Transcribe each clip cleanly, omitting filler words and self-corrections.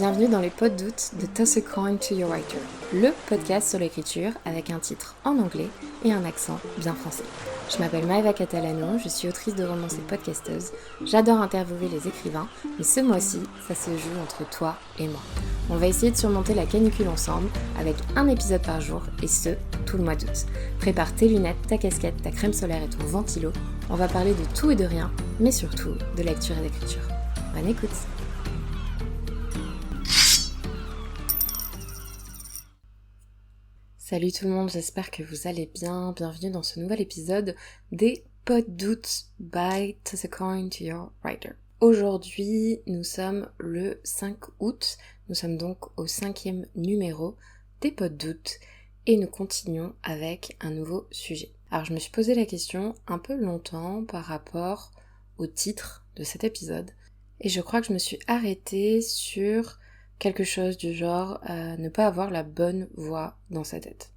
Bienvenue dans les pods d'août de Toss a Coin to Your Writer, le podcast sur l'écriture avec un titre en anglais et un accent bien français. Je m'appelle Maëva Catalano, je suis autrice de romans et podcasteuse. J'adore interviewer les écrivains, mais ce mois-ci, ça se joue entre toi et moi. On va essayer de surmonter la canicule ensemble avec un épisode par jour et ce, tout le mois d'août. Prépare tes lunettes, ta casquette, ta crème solaire et ton ventilo. On va parler de tout et de rien, mais surtout de lecture et d'écriture. Bonne écoute! Salut tout le monde, j'espère que vous allez bien. Bienvenue dans ce nouvel épisode des Pods d'août by Toss a Coin to Your Writer. Aujourd'hui, nous sommes le 5 août, nous sommes donc au 5e numéro des Pods d'août et nous continuons avec un nouveau sujet. Alors je me suis posé la question un peu longtemps par rapport au titre de cet épisode et je crois que je me suis arrêtée sur quelque chose du genre ne pas avoir la bonne voix dans sa tête.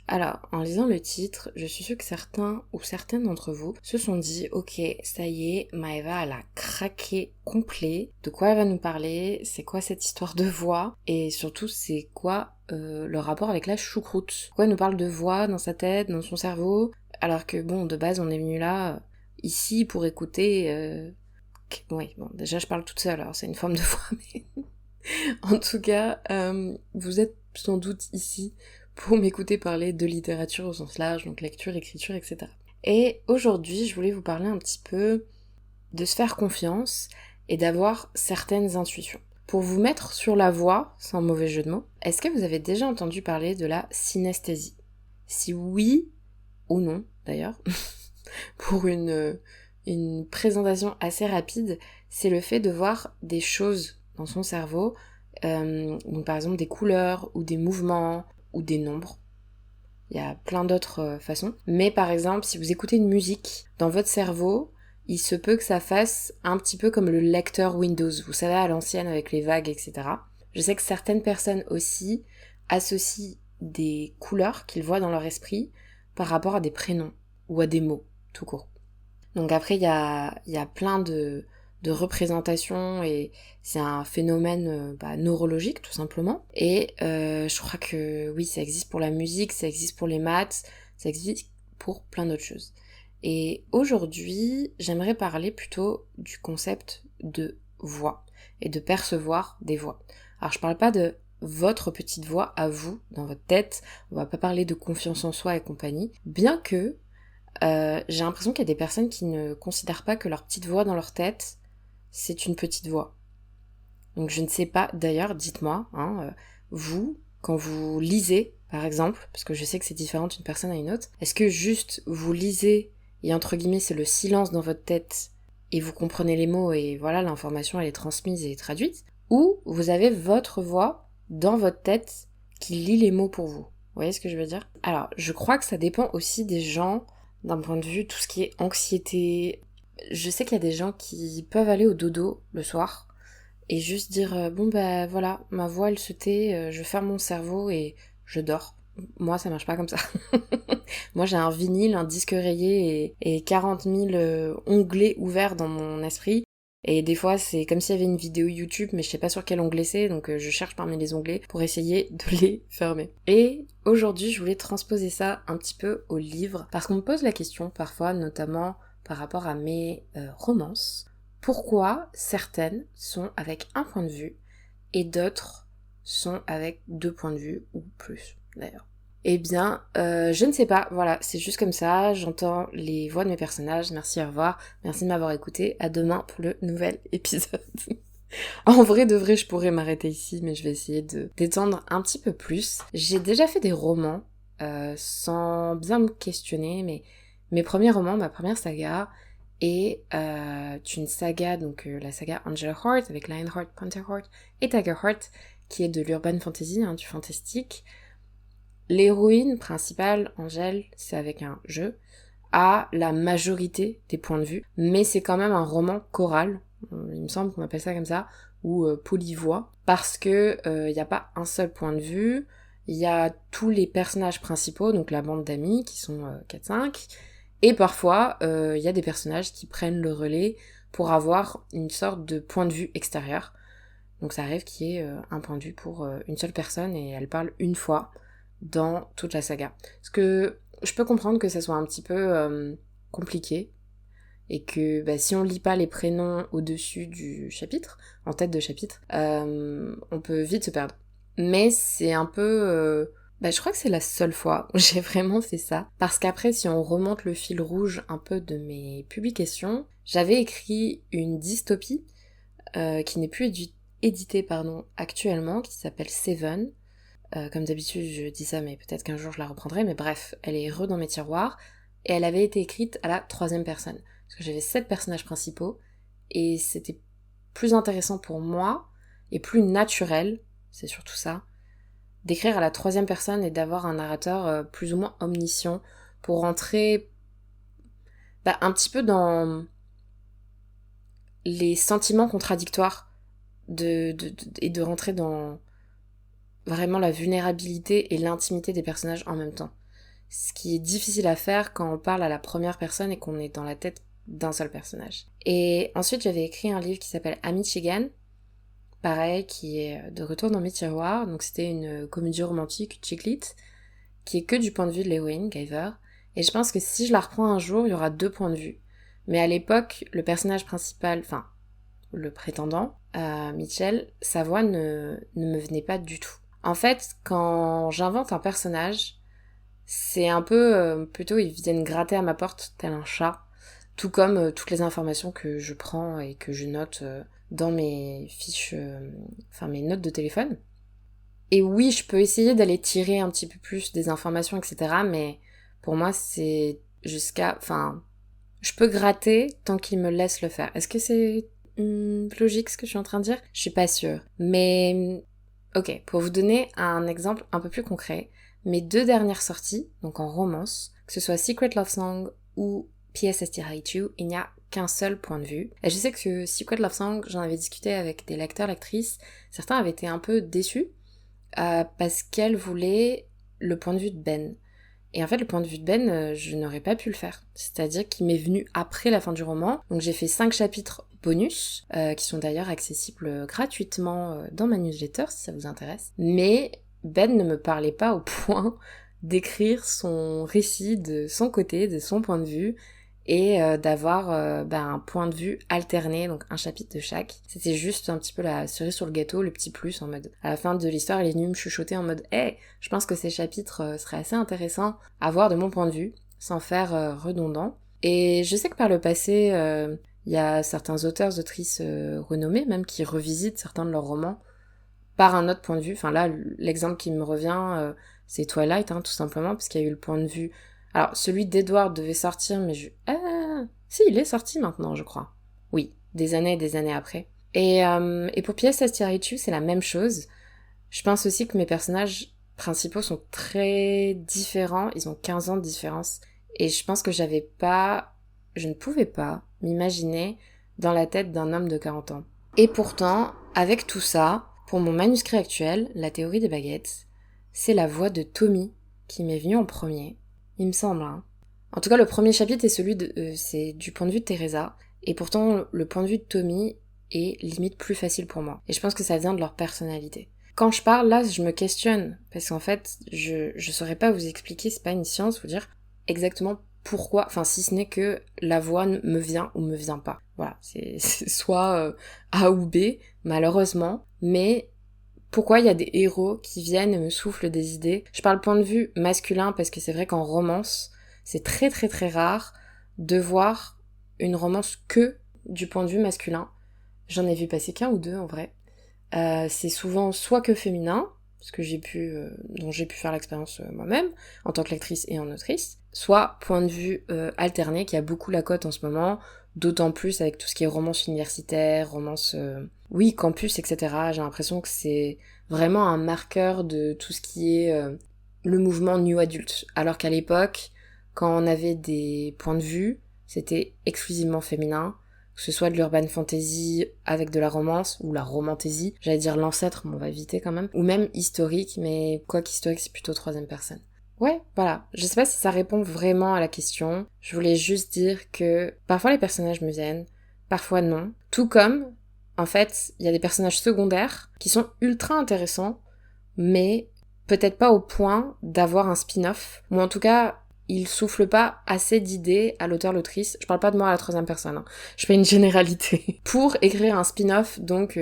Alors, en lisant le titre, je suis sûre que certains ou certaines d'entre vous se sont dit « Ok, ça y est, Maëva, elle a craqué complet. De quoi elle va nous parler? C'est quoi cette histoire de voix? Et surtout, c'est quoi le rapport avec la choucroute? Pourquoi elle nous parle de voix dans sa tête, dans son cerveau? Alors que bon, de base, on est venu là, ici, pour écouter... Oui, bon, déjà, je parle toute seule, alors c'est une forme de voix, mais... En tout cas, vous êtes sans doute ici pour m'écouter parler de littérature au sens large, donc lecture, écriture, etc. Et aujourd'hui, je voulais vous parler un petit peu de se faire confiance et d'avoir certaines intuitions. Pour vous mettre sur la voie, sans mauvais jeu de mots, est-ce que vous avez déjà entendu parler de la synesthésie? Si oui ou non, d'ailleurs, pour une présentation assez rapide, c'est le fait de voir des choses dans son cerveau, donc par exemple des couleurs ou des mouvements ou des nombres. Il y a plein d'autres façons. Mais par exemple, si vous écoutez une musique dans votre cerveau, il se peut que ça fasse un petit peu comme le lecteur Windows, vous savez, à l'ancienne avec les vagues, etc. Je sais que certaines personnes aussi associent des couleurs qu'ils voient dans leur esprit par rapport à des prénoms ou à des mots, tout court. Donc après, il y a plein de représentations et c'est un phénomène neurologique tout simplement. Et je crois que oui, ça existe pour la musique, ça existe pour les maths, ça existe pour plein d'autres choses. Et aujourd'hui, j'aimerais parler plutôt du concept de voix et de percevoir des voix. Alors je parle pas de votre petite voix à vous, dans votre tête, on va pas parler de confiance en soi et compagnie, bien que j'ai l'impression qu'il y a des personnes qui ne considèrent pas que leur petite voix dans leur tête, c'est une petite voix. Donc je ne sais pas, d'ailleurs, dites-moi, vous, quand vous lisez, par exemple, parce que je sais que c'est différent d'une personne à une autre, est-ce que juste vous lisez, et entre guillemets c'est le silence dans votre tête, et vous comprenez les mots, et voilà, l'information elle est transmise et traduite, ou vous avez votre voix dans votre tête qui lit les mots pour vous. Vous voyez ce que je veux dire? Alors, je crois que ça dépend aussi des gens, d'un point de vue tout ce qui est anxiété. Je sais qu'il y a des gens qui peuvent aller au dodo le soir et juste dire bon bah voilà, ma voix elle se tait, je ferme mon cerveau et je dors. Moi ça marche pas comme ça. Moi j'ai un vinyle, un disque rayé et 40 000 onglets ouverts dans mon esprit. Et des fois c'est comme s'il y avait une vidéo YouTube mais je sais pas sur quel onglet c'est, donc je cherche parmi les onglets pour essayer de les fermer. Et aujourd'hui je voulais transposer ça un petit peu au livre parce qu'on me pose la question parfois, notamment par rapport à mes romances, pourquoi certaines sont avec un point de vue et d'autres sont avec 2 points de vue ou plus d'ailleurs. Eh bien, je ne sais pas, voilà, c'est juste comme ça, j'entends les voix de mes personnages, merci, au revoir, merci de m'avoir écouté, à demain pour le nouvel épisode. En vrai de vrai, je pourrais m'arrêter ici, mais je vais essayer de d'étendre un petit peu plus. J'ai déjà fait des romans, sans bien me questionner, mais mes premiers romans, ma première saga, est une saga, donc la saga Angel Heart, avec Lionheart, Pantherheart et Tigerheart, qui est de l'urban fantasy, du fantastique. L'héroïne principale, Angèle, c'est avec un jeu, a la majorité des points de vue, mais c'est quand même un roman choral, il me semble qu'on appelle ça comme ça, ou polyvoix, parce que il n'y a pas un seul point de vue, il y a tous les personnages principaux, donc la bande d'amis, qui sont 4-5, et parfois il y a des personnages qui prennent le relais pour avoir une sorte de point de vue extérieur. Donc ça arrive qu'il y ait un point de vue pour une seule personne et elle parle une fois dans toute la saga. Parce que je peux comprendre que ça soit un petit peu compliqué et que si on lit pas les prénoms au-dessus du chapitre, en tête de chapitre, on peut vite se perdre. Mais c'est un peu... je crois que c'est la seule fois où j'ai vraiment fait ça. Parce qu'après, si on remonte le fil rouge un peu de mes publications, j'avais écrit une dystopie qui n'est plus éditée actuellement, qui s'appelle Seven. Comme d'habitude, je dis ça, mais peut-être qu'un jour je la reprendrai. Mais bref, elle est dans mes tiroirs. Et elle avait été écrite à la 3e personne. Parce que j'avais 7 personnages principaux. Et c'était plus intéressant pour moi, et plus naturel, c'est surtout ça, d'écrire à la 3e personne et d'avoir un narrateur plus ou moins omniscient pour rentrer un petit peu dans les sentiments contradictoires et de rentrer dans vraiment la vulnérabilité et l'intimité des personnages en même temps. Ce qui est difficile à faire quand on parle à la première personne et qu'on est dans la tête d'un seul personnage. Et ensuite, j'avais écrit un livre qui s'appelle Amichigan, pareil, qui est de retour dans mes tiroirs. Donc c'était une comédie romantique, chick lit, qui est que du point de vue de l'héroïne, Guyver. Et je pense que si je la reprends un jour, il y aura 2 points de vue. Mais à l'époque, le personnage principal, enfin, le prétendant, Mitchell, sa voix ne me venait pas du tout. En fait, quand j'invente un personnage, c'est un peu, plutôt ils viennent gratter à ma porte tel un chat, tout comme toutes les informations que je prends et que je note dans mes fiches, mes notes de téléphone. Et oui, je peux essayer d'aller tirer un petit peu plus des informations, etc. Mais pour moi, c'est je peux gratter tant qu'ils me laissent le faire. Est-ce que c'est logique ce que je suis en train de dire? Je suis pas sûre. Mais, ok, pour vous donner un exemple un peu plus concret, mes 2 dernières sorties, donc en romance, que ce soit Secret Love Song ou P.S. I Still Hate You, il n'y a qu'un seul point de vue. Et je sais que Secret Love Song, j'en avais discuté avec des lecteurs, lectrices, certains avaient été un peu déçus, parce qu'elles voulaient le point de vue de Ben. Et en fait, le point de vue de Ben, je n'aurais pas pu le faire. C'est-à-dire qu'il m'est venu après la fin du roman. Donc j'ai fait 5 chapitres bonus, qui sont d'ailleurs accessibles gratuitement dans ma newsletter, si ça vous intéresse. Mais Ben ne me parlait pas au point d'écrire son récit de son côté, de son point de vue, et d'avoir un point de vue alterné, donc un chapitre de chaque. C'était juste un petit peu la cerise sur le gâteau, le petit plus, en mode, à la fin de l'histoire, il est venu me chuchoter en mode « Hey, je pense que ces chapitres seraient assez intéressants à voir de mon point de vue, sans faire redondant. » Et je sais que par le passé, il y a certains auteurs, autrices renommés même, qui revisitent certains de leurs romans par un autre point de vue. Enfin là, l'exemple qui me revient, c'est Twilight, tout simplement, parce qu'il y a eu le point de vue... Alors, celui d'Edward devait sortir, mais si, il est sorti maintenant, je crois. Oui, des années après. Et pour P.S. I Still Hate You, c'est la même chose. Je pense aussi que mes personnages principaux sont très différents. Ils ont 15 ans de différence. Et je pense que je ne pouvais pas m'imaginer dans la tête d'un homme de 40 ans. Et pourtant, avec tout ça, pour mon manuscrit actuel, La théorie des baguettes, c'est la voix de Tommy qui m'est venue en premier. Il me semble, En tout cas, le premier chapitre est c'est du point de vue de Teresa. Et pourtant, le point de vue de Tommy est limite plus facile pour moi. Et je pense que ça vient de leur personnalité. Quand je parle, là, je me questionne. Parce qu'en fait, je saurais pas vous expliquer, c'est pas une science, vous dire exactement pourquoi, si ce n'est que la voix me vient ou me vient pas. Voilà, c'est soit A ou B, malheureusement. Mais pourquoi il y a des héros qui viennent et me soufflent des idées. Je parle point de vue masculin parce que c'est vrai qu'en romance, c'est très très très rare de voir une romance que du point de vue masculin. J'en ai vu passer qu'un ou 2 en vrai. C'est souvent soit que féminin, parce que dont j'ai pu faire l'expérience moi-même, en tant que lectrice et en autrice, soit point de vue alterné, qui a beaucoup la cote en ce moment, d'autant plus avec tout ce qui est romance universitaire, romance... campus, etc. J'ai l'impression que c'est vraiment un marqueur de tout ce qui est le mouvement New Adult. Alors qu'à l'époque, quand on avait des points de vue, c'était exclusivement féminin, que ce soit de l'urban fantasy avec de la romance, ou la romantasy, j'allais dire l'ancêtre, mais on va éviter quand même, ou même historique, mais quoi qu'historique, c'est plutôt 3e personne. Ouais, voilà. Je sais pas si ça répond vraiment à la question. Je voulais juste dire que parfois les personnages me viennent, parfois non. Tout comme en fait, il y a des personnages secondaires qui sont ultra intéressants, mais peut-être pas au point d'avoir un spin-off, ou en tout cas, ils soufflent pas assez d'idées à l'auteur-l'autrice, je parle pas de moi à la troisième personne, hein. Je fais une généralité, pour écrire un spin-off, donc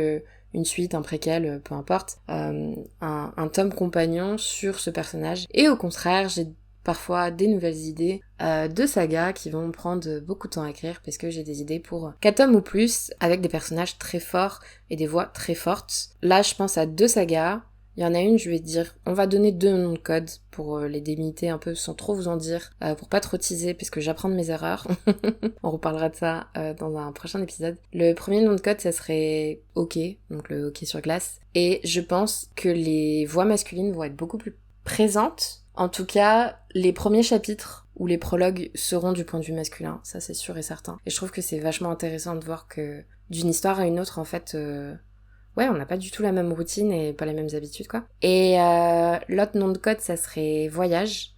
une suite, un préquel, peu importe, un tome compagnon sur ce personnage. Et au contraire, j'ai parfois des nouvelles idées de sagas qui vont me prendre beaucoup de temps à écrire parce que j'ai des idées pour 4 tomes ou plus avec des personnages très forts et des voix très fortes. Là, je pense à 2 sagas. Il y en a une, je vais dire, on va donner 2 noms de code pour les délimiter un peu sans trop vous en dire, pour pas trop teaser parce que j'apprends de mes erreurs. On reparlera de ça dans un prochain épisode. Le premier nom de code, ça serait hockey, donc le hockey sur glace. Et je pense que les voix masculines vont être beaucoup plus présentes. En tout cas, les premiers chapitres ou les prologues seront du point de vue masculin, ça c'est sûr et certain. Et je trouve que c'est vachement intéressant de voir que d'une histoire à une autre, en fait... ouais, on n'a pas du tout la même routine et pas les mêmes habitudes, quoi. Et l'autre nom de code, ça serait voyage.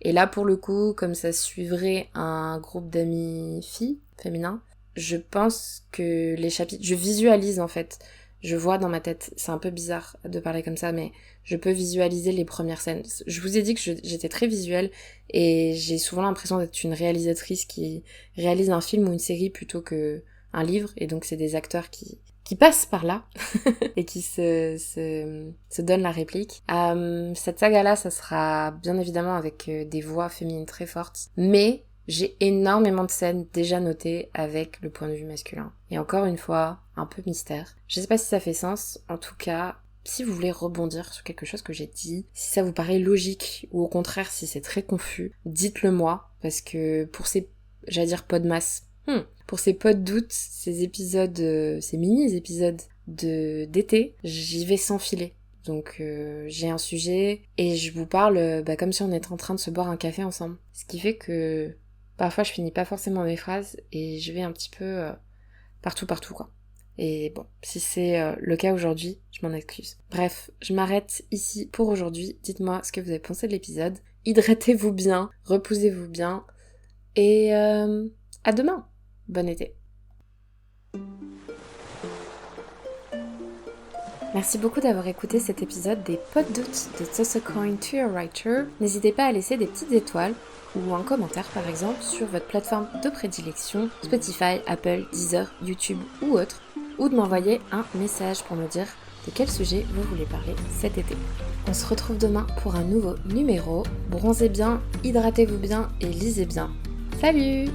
Et là, pour le coup, comme ça suivrait un groupe d'amis filles, féminins, je pense que les chapitres... Je visualise, en fait. Je vois dans ma tête, c'est un peu bizarre de parler comme ça, mais je peux visualiser les premières scènes. Je vous ai dit que j'étais très visuelle et j'ai souvent l'impression d'être une réalisatrice qui réalise un film ou une série plutôt que un livre. Et donc, c'est des acteurs qui passent par là et qui se donnent la réplique. Cette saga-là, ça sera bien évidemment avec des voix féminines très fortes, mais j'ai énormément de scènes déjà notées avec le point de vue masculin. Et encore une fois, un peu mystère. Je sais pas si ça fait sens, en tout cas, si vous voulez rebondir sur quelque chose que j'ai dit, si ça vous paraît logique, ou au contraire si c'est très confus, dites-le moi, parce que pour ces, j'allais dire podmas, pour ces pods d'août, ces épisodes, ces mini-épisodes d'été, j'y vais sans filet. Donc j'ai un sujet et je vous parle comme si on était en train de se boire un café ensemble. Ce qui fait que parfois je finis pas forcément mes phrases et je vais un petit peu partout quoi. Et bon, si c'est le cas aujourd'hui, je m'en excuse. Bref, je m'arrête ici pour aujourd'hui. Dites-moi ce que vous avez pensé de l'épisode. Hydratez-vous bien, reposez-vous bien et à demain. Bon été. Merci beaucoup d'avoir écouté cet épisode des Pods d'août de Toss a Coin to Your Writer. N'hésitez pas à laisser des petites étoiles ou un commentaire par exemple sur votre plateforme de prédilection, Spotify, Apple, Deezer, YouTube ou autre, ou de m'envoyer un message pour me dire de quel sujet vous voulez parler cet été. On se retrouve demain pour un nouveau numéro. Bronzez bien, hydratez-vous bien et lisez bien. Salut!